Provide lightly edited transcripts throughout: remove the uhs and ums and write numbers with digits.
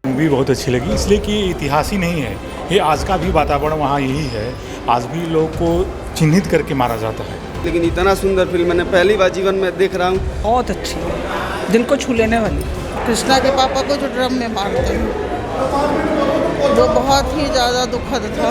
Movie बहुत अच्छी लगी इसलिए कि इतिहास ही नहीं है, ये आज का भी वातावरण वहाँ यही है। आज भी लोग को चिन्हित करके मारा जाता है। लेकिन इतना सुंदर फिल्म मैंने पहली बार जीवन में देख रहा हूँ। बहुत अच्छी है, दिल को छू लेने वाली। कृष्णा के पापा को जो ड्रम में मारते हैं वो बहुत ही ज़्यादा दुखद था।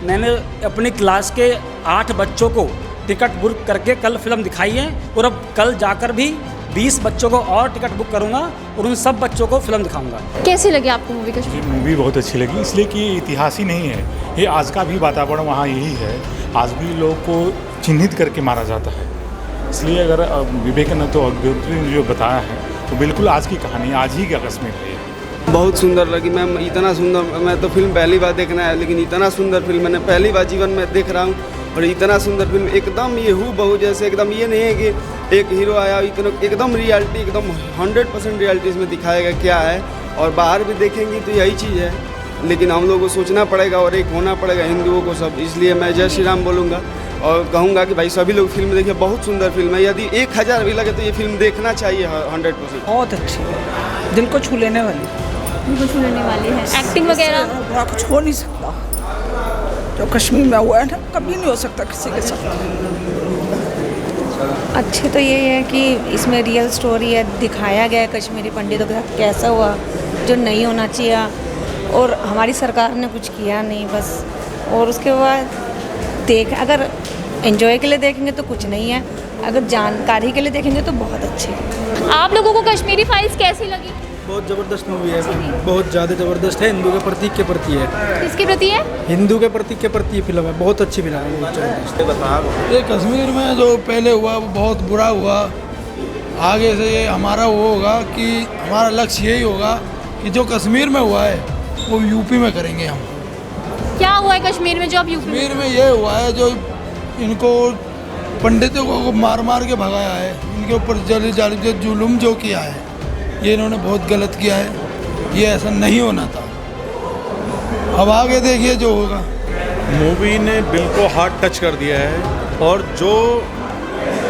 मैंने अपनी क्लास के 8 बच्चों को टिकट बुक करके कल फिल्म दिखाई है और अब कल जाकर भी 20 बच्चों को और टिकट बुक करूंगा और उन सब बच्चों को फिल्म दिखाऊंगा। कैसी लगी आपको मूवी का? मुझे मूवी बहुत अच्छी लगी इसलिए कि इतिहास ही नहीं है, ये आज का भी वातावरण वहाँ यही है। आज भी लोग को चिन्हित करके मारा जाता है। इसलिए अगर विवेकानंद तो ने जो बताया है तो बिल्कुल आज की कहानी आज ही का कश्मीर है। बहुत सुंदर लगी मैम, इतना सुंदर। मैं तो फिल्म पहली बार देखना है, लेकिन इतना सुंदर फिल्म मैंने पहली बार जीवन में देख रहा हूँ। और इतना सुंदर फिल्म एकदम ये हूबहू जैसे, एकदम ये नहीं है कि एक हीरो आया, इतना एकदम रियलिटी, एकदम 100% रियलिटी इसमें दिखाया गया क्या है। और बाहर भी देखेंगी तो यही चीज़ है, लेकिन हम लोगों को सोचना पड़ेगा और एक होना पड़ेगा हिंदुओं को सब। इसलिए मैं जय श्री राम बोलूँगा और कहूँगा कि भाई सभी लोग फिल्म देखिए, बहुत सुंदर फिल्म है। यदि 1000 भी लगे तो ये फिल्म देखना चाहिए 100%। बहुत अच्छी है, दिल को छू लेने वाली। दिल को छू लेने वाली है। एक्टिंग वगैरह बुरा कुछ हो नहीं सकता, जो कश्मीर में हुआ है ना कभी नहीं हो सकता किसी के साथ। अच्छी तो ये है कि इसमें रियल स्टोरी है, दिखाया गया है कश्मीरी पंडितों के साथ कैसा हुआ, जो नहीं होना चाहिए। और हमारी सरकार ने कुछ किया नहीं बस। और उसके बाद अगर एंजॉय के लिए देखेंगे तो कुछ नहीं है, अगर जानकारी के लिए देखेंगे तो बहुत अच्छी है। आप लोगों को कश्मीरी फाइल्स कैसी लगी? बहुत ज़बरदस्त मूवी है, बहुत ज़्यादा ज़बरदस्त है। हिंदू के प्रतीक के प्रति है। किसके प्रति है? हिंदू के प्रतीक के प्रति ये फिल्म है, बहुत अच्छी फिल्म है, बहुत ज़बरदस्त। ये कश्मीर में जो पहले हुआ वो बहुत बुरा हुआ। आगे से ये हमारा वो होगा कि हमारा लक्ष्य यही होगा कि जो कश्मीर में हुआ है वो यूपी में करेंगे हम। क्या हुआ है कश्मीर में जो आप यूपी कश्मीर में ये हुआ है जो इनको पंडितों को मार मार के भगाया है, इनके ऊपर जाली जो जुल्म जो किया है ये इन्होंने बहुत गलत किया है। ये ऐसा नहीं होना था। अब आगे देखिए जो होगा। मूवी ने बिल को हार्ट टच कर दिया है और जो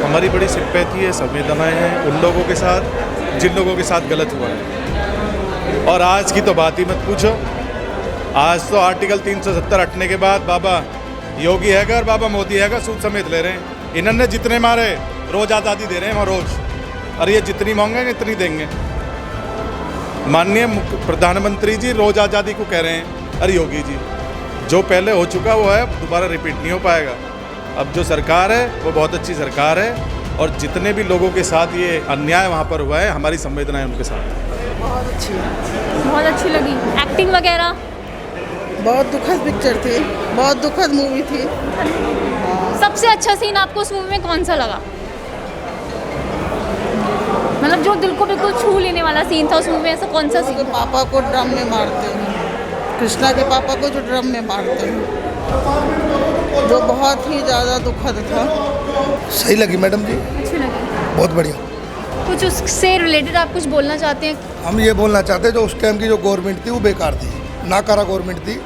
हमारी बड़ी सिंपैथी है, संवेदनाएं हैं उन लोगों के साथ जिन लोगों के साथ गलत हुआ है। और आज की तो बात ही मत पूछो। आज तो आर्टिकल 370 हटने के बाद बाबा योगी हैगा और बाबा मोदी हैगा सूद समेत ले रहे हैं। इन्होंने जितने मारे रोज़ आज़ादी दे रहे हैं वहाँ रोज़, और ये जितनी मांगेंगे इतनी देंगे। माननीय प्रधानमंत्री जी रोज़ आज़ादी को कह रहे हैं, अरे योगी जी जो पहले हो चुका वो है, दोबारा रिपीट नहीं हो पाएगा। अब जो सरकार है वो बहुत अच्छी सरकार है और जितने भी लोगों के साथ ये अन्याय वहाँ पर हुआ है हमारी संवेदनाएं उनके साथ। बहुत अच्छी है, बहुत अच्छी लगी। एक्टिंग वगैरह बहुत दुखद पिक्चर थी, बहुत दुखद मूवी थी। सबसे अच्छा सीन आपको उस मूवी में कौन सा लगा? मतलब जो दिल को बिल्कुल छू लेने वाला सीन था उस मूवी में, ऐसा कौन सा सीन? पापा को ड्रम में मारते हैं, कृष्णा के पापा को जो ड्रम में मारते हैं वो बहुत ही ज़्यादा दुखद था। सही लगी मैडम जी, अच्छी लगी, बहुत बढ़िया। कुछ उससे रिलेटेड आप कुछ बोलना चाहते हैं? हम ये बोलना चाहते हैं जो उस टाइम की जो गवर्नमेंट थी वो बेकार थी, नाकारा गवर्नमेंट थी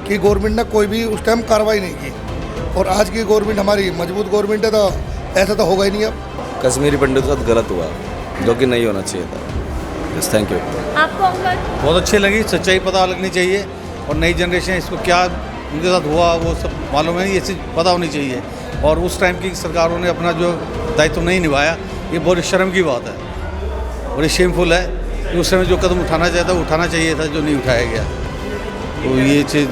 कि गवर्नमेंट ने कोई भी उस टाइम कार्रवाई नहीं की। और आज की गवर्नमेंट हमारी मजबूत गवर्नमेंट है तो ऐसा तो होगा ही नहीं। अब कश्मीरी पंडित के साथ गलत हुआ जो कि नहीं होना चाहिए था। Yes, thank you. आपको अंकल? बहुत अच्छी लगी, सच्चाई पता लगनी चाहिए और नई जनरेशन इसको क्या उनके साथ हुआ वो सब मालूम है, ये चीज़ पता होनी चाहिए। और उस टाइम की सरकारों ने अपना जो दायित्व नहीं निभाया, ये बहुत शर्म की बात है, बड़ी शेमफुल है कि उस समय जो कदम उठाना चाहिए था उठाना चाहिए था, जो नहीं उठाया गया। तो ये चीज़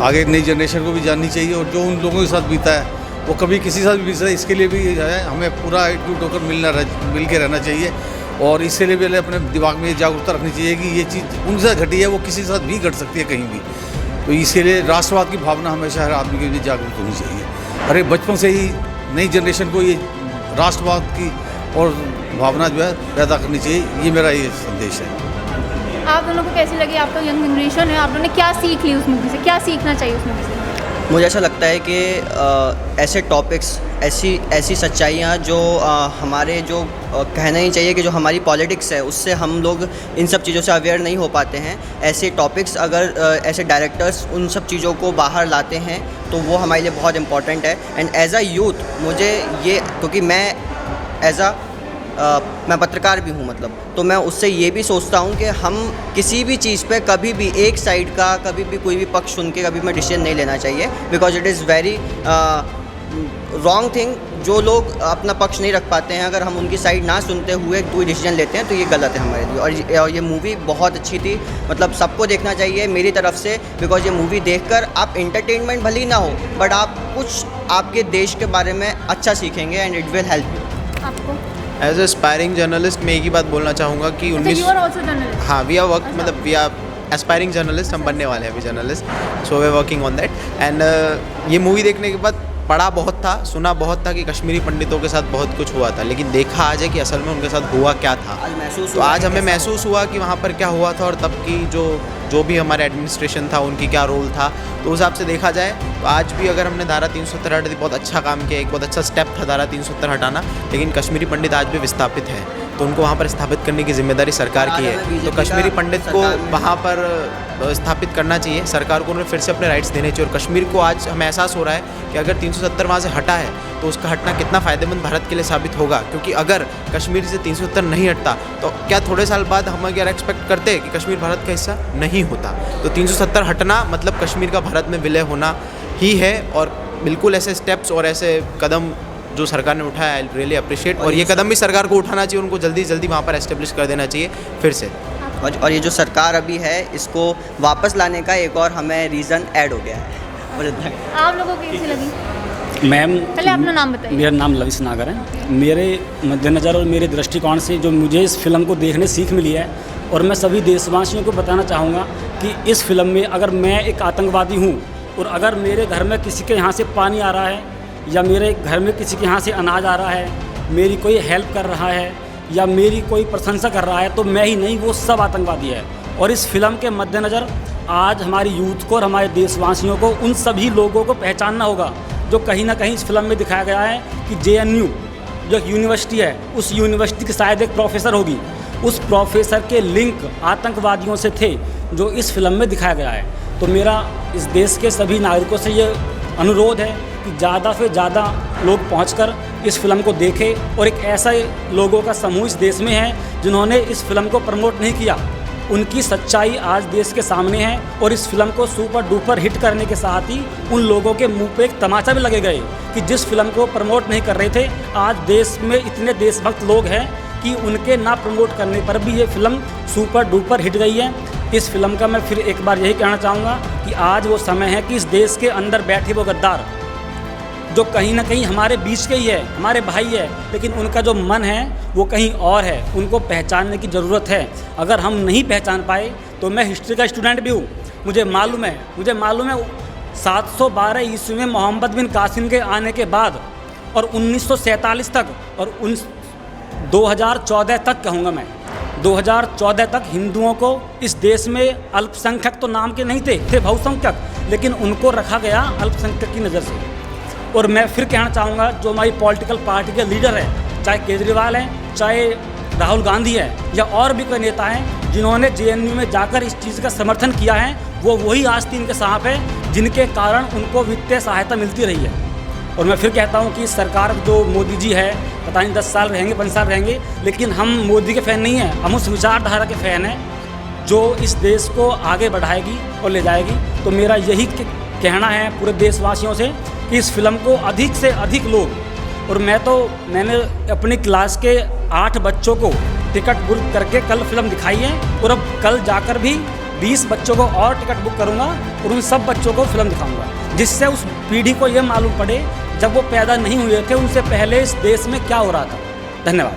आगे नई जनरेशन को भी जाननी चाहिए और जो उन लोगों के साथ बीता है वो कभी किसी के साथ भी बीता है, इसके लिए भी है हमें पूरा एकजुट होकर मिल के रहना चाहिए। और इसके लिए भी अपने दिमाग में जागरूकता रखनी चाहिए कि ये चीज़ उनके साथ घटी है वो किसी के साथ भी घट सकती है कहीं भी। तो इसके लिए राष्ट्रवाद की भावना हमेशा हर आदमी के लिए जागरूक होनी चाहिए। अरे बचपन से ही नई जनरेशन को ये राष्ट्रवाद की और भावना जो है पैदा करनी चाहिए, ये मेरा ये संदेश है। आप दोनों को कैसी लगी? आप तो यंग जनरेशन है, आप लोगों ने क्या सीख ली उस मूवी से? क्या सीखना चाहिए उस मूवी से? मुझे ऐसा लगता है कि ऐसे टॉपिक्स, ऐसी सच्चाइयाँ जो हमारे जो कहना ही चाहिए कि जो हमारी पॉलिटिक्स है उससे हम लोग इन सब चीज़ों से अवेयर नहीं हो पाते हैं। ऐसे टॉपिक्स अगर ऐसे डायरेक्टर्स उन सब चीज़ों को बाहर लाते हैं तो वो हमारे लिए बहुत इम्पॉर्टेंट है। एंड एज अ यूथ मुझे ये, क्योंकि मैं एज अ मैं पत्रकार भी हूँ मतलब, तो मैं उससे ये भी सोचता हूँ कि हम किसी भी चीज़ पे कभी भी एक साइड का कभी भी कोई भी पक्ष सुन के कभी मैं डिसीजन नहीं लेना चाहिए, because it is very wrong thing. जो लोग अपना पक्ष नहीं रख पाते हैं, अगर हम उनकी साइड ना सुनते हुए कोई डिसीजन लेते हैं तो ये गलत है हमारे लिए। और ये मूवी बहुत अच्छी थी, मतलब सबको देखना चाहिए मेरी तरफ से, बिकॉज ये मूवी देखकर आप इंटरटेनमेंट भले ही ना हो बट आप कुछ आपके देश के बारे में अच्छा सीखेंगे and it will help you. आपको एज एस्पायरिंग जर्नलिस्ट मैं एक ही बात बोलना चाहूँगा कि 19 यू आर आल्सो जर्नलिस्ट? हाँ, वी आर वर्क मतलब वी आर एस्पायरिंग जर्नलिस्ट, हम बनने वाले हैं अभी journalist, so we are working on that. And ये मूवी देखने के बाद पढ़ा बहुत था, सुना बहुत था कि कश्मीरी पंडितों के साथ बहुत कुछ हुआ था, लेकिन देखा आज है कि असल में उनके साथ हुआ क्या था। तो आज हमें महसूस हुआ कि वहाँ पर क्या हुआ था और तब की जो भी हमारे एडमिनिस्ट्रेशन था उनकी क्या रोल था। तो उस हिसाब से देखा जाए तो आज भी अगर हमने धारा 370 हटा दी, बहुत अच्छा काम किया, एक बहुत अच्छा स्टेप था धारा 370 हटाना, लेकिन कश्मीरी पंडित आज भी विस्थापित हैं, तो उनको वहाँ पर स्थापित करने की जिम्मेदारी सरकार की है। तो कश्मीरी पंडित को वहाँ पर स्थापित करना चाहिए, सरकार को उन्हें फिर से अपने राइट्स देने चाहिए। और कश्मीर को आज हमें एहसास हो रहा है कि अगर 370 वहाँ से हटा है तो उसका हटना कितना फ़ायदेमंद भारत के लिए साबित होगा, क्योंकि अगर कश्मीर से 370 नहीं हटता तो क्या थोड़े साल बाद हम अगर एक्सपेक्ट करते हैं कि कश्मीर भारत का हिस्सा नहीं होता। तो 370 हटना मतलब कश्मीर का भारत में विलय होना ही है। और बिल्कुल ऐसे स्टेप्स और ऐसे कदम जो सरकार ने उठाया, आई रियली अप्रिशिएट, और ये कदम भी सरकार को उठाना चाहिए, उनको जल्दी जल्दी वहाँ पर एस्टेब्लिश कर देना चाहिए फिर से। और ये जो सरकार अभी है इसको वापस लाने का एक और हमें रीज़न ऐड हो गया है। आप लोगों को कैसी लगी? मैम पहले अपना नाम बताइए। मेरा नाम लविश नागर है। मेरे मद्देनज़र और मेरे दृष्टिकोण से जो मुझे इस फिल्म को देखने सीख मिली है, और मैं सभी देशवासियों को बताना चाहूँगा कि इस फिल्म में अगर मैं एक आतंकवादी हूँ और अगर मेरे घर में किसी के यहाँ से पानी आ रहा है या मेरे घर में किसी के यहाँ से अनाज आ रहा है, मेरी कोई हेल्प कर रहा है या मेरी कोई प्रशंसा कर रहा है, तो मैं ही नहीं, वो सब आतंकवादी है। और इस फिल्म के मद्देनज़र आज हमारी यूथ को और हमारे देशवासियों को उन सभी लोगों को पहचानना होगा जो कहीं ना कहीं इस फिल्म में दिखाया गया है कि JNU जो एक यूनिवर्सिटी है, उस यूनिवर्सिटी की शायद एक प्रोफेसर होगी, उस प्रोफेसर के लिंक आतंकवादियों से थे जो इस फिल्म में दिखाया गया है। तो मेरा इस देश के सभी नागरिकों से ये अनुरोध है कि ज़्यादा से ज़्यादा लोग पहुंचकर इस फिल्म को देखें। और एक ऐसा लोगों का समूह इस देश में है जिन्होंने इस फिल्म को प्रमोट नहीं किया, उनकी सच्चाई आज देश के सामने है। और इस फिल्म को सुपर डुपर हिट करने के साथ ही उन लोगों के मुंह पे एक तमाचा भी लगे गए कि जिस फिल्म को प्रमोट नहीं कर रहे थे, आज देश में इतने देशभक्त लोग हैं कि उनके ना प्रमोट करने पर भी ये फिल्म सुपर डुपर हिट गई है। इस फिल्म का मैं फिर एक बार यही कहना चाहूँगा कि आज वो समय है कि इस देश के अंदर बैठे वो गद्दार जो कहीं ना कहीं हमारे बीच के ही है, हमारे भाई है, लेकिन उनका जो मन है वो कहीं और है, उनको पहचानने की ज़रूरत है। अगर हम नहीं पहचान पाए तो मैं हिस्ट्री का स्टूडेंट भी हूँ, मुझे मालूम है 712 ईस्वी में मोहम्मद बिन कासिम के आने के बाद और 1947 तक और 2014 तक कहूँगा मैं, 2014 तक हिंदुओं को इस देश में अल्पसंख्यक तो नाम के नहीं थे बहुसंख्यक, लेकिन उनको रखा गया अल्पसंख्यक की नज़र से। और मैं फिर कहना चाहूँगा जो हमारी पॉलिटिकल पार्टी के लीडर है, चाहे केजरीवाल हैं, चाहे राहुल गांधी है या और भी कोई नेता हैं जिन्होंने JNU में जाकर इस चीज़ का समर्थन किया है, वो वही आस्तीन के सांप है जिनके कारण उनको वित्तीय सहायता मिलती रही है। और मैं फिर कहता हूँ कि सरकार जो मोदी जी है, पता नहीं 10 साल रहेंगे 5 साल रहेंगे, लेकिन हम मोदी के फ़ैन नहीं हैं, हम उस विचारधारा के फ़ैन हैं जो इस देश को आगे बढ़ाएगी और ले जाएगी। तो मेरा यही कहना है पूरे देशवासियों से कि इस फिल्म को अधिक से अधिक लोग, और मैंने अपनी क्लास के 8 बच्चों को टिकट बुक करके कल फिल्म दिखाई है और अब कल जाकर भी 20 बच्चों को और टिकट बुक करूंगा और उन सब बच्चों को फिल्म दिखाऊंगा, जिससे उस पीढ़ी को ये मालूम पड़े जब वो पैदा नहीं हुए थे उनसे पहले इस देश में क्या हो रहा था। धन्यवाद।